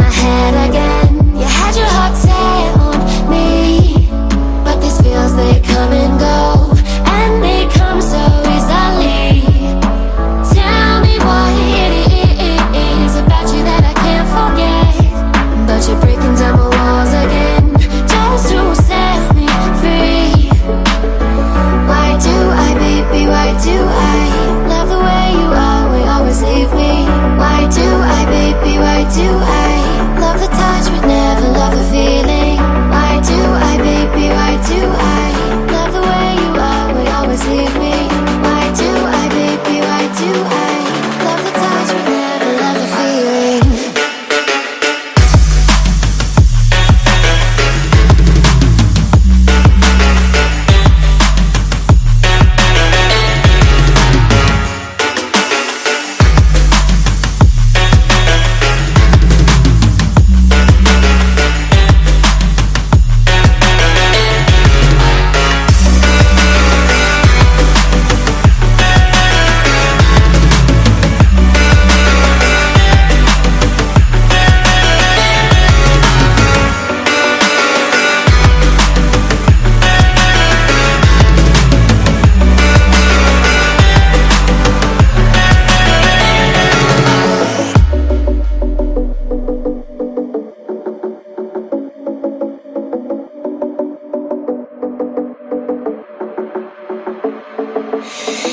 my head again. You had your heart set on me, but these feels, they come and go, and they come so easily. Tell me what it is about you that I can't forget, but you're breaking down my walls again, just to set me free. Why do I, baby, why do I love the way you are, we always leave me? Why do I, baby, why do I love the touch but never love the feeling? Why do I, baby, why do I love the way you are, we always leave me? Why do I, baby, why do I love the touch but never love the feeling?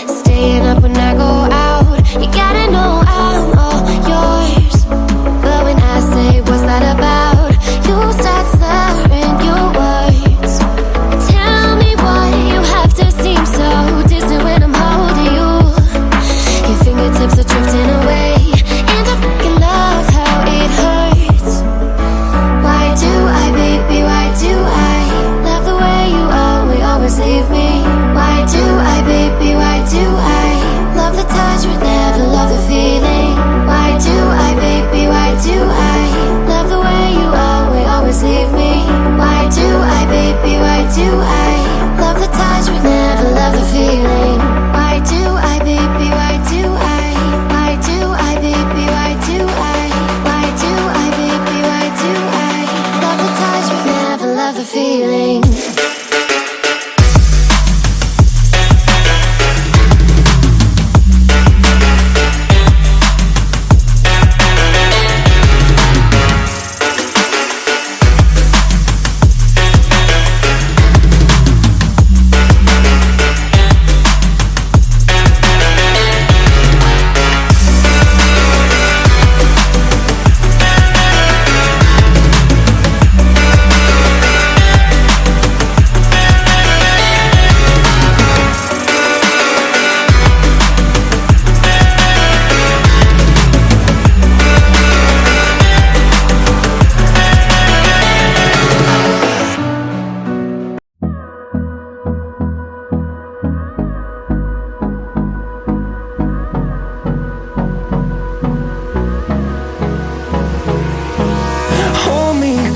Staying up when I go out, you gotta know I'm all yours. But when I say what's that about, you start slurring your words. Tell me why you have to seem so distant when I'm holding you. Your fingertips are drifting away, and I fucking love how it hurts. Why do I, baby, why do I love the way you are, we always leave me? Why do I, baby, why do I love the touch but never love the feeling? Why do I, baby, why do I love the way you are, we always leave me? Why do I, baby, why do I love the touch but never love the feeling? Why do I, baby, why do I? Why do I, baby, why do I? Why do I, baby, why do I love the touch but never love the feeling?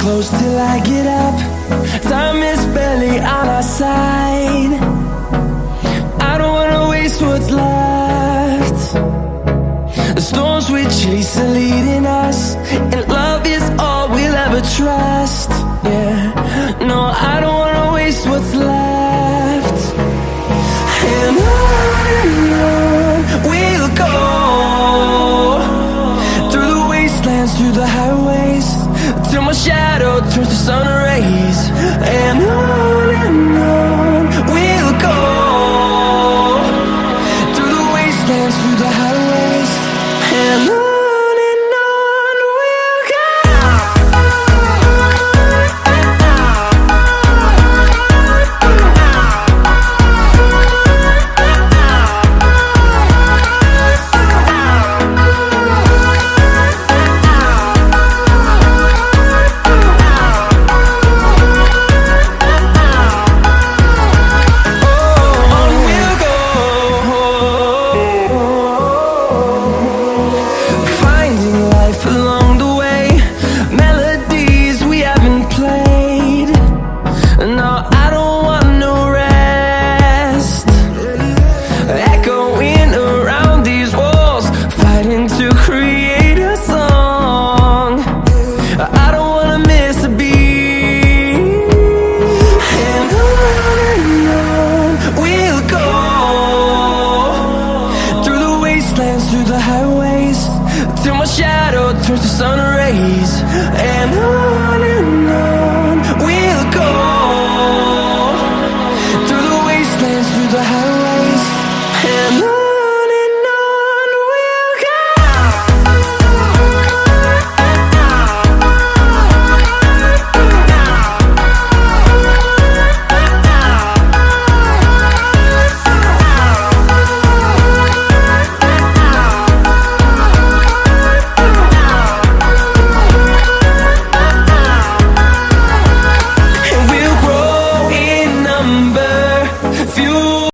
Close till I get up, time is barely on our side. I don't wanna waste what's left. The storms we chase are leading us, and love is all we'll ever trust. Yeah, no, I don't wanna waste what's left. And on we'll go, through the wastelands, through the highways, till my shadow turns to sun rays. And on we'll go, through the wastelands, through the highways, and on we'll go. and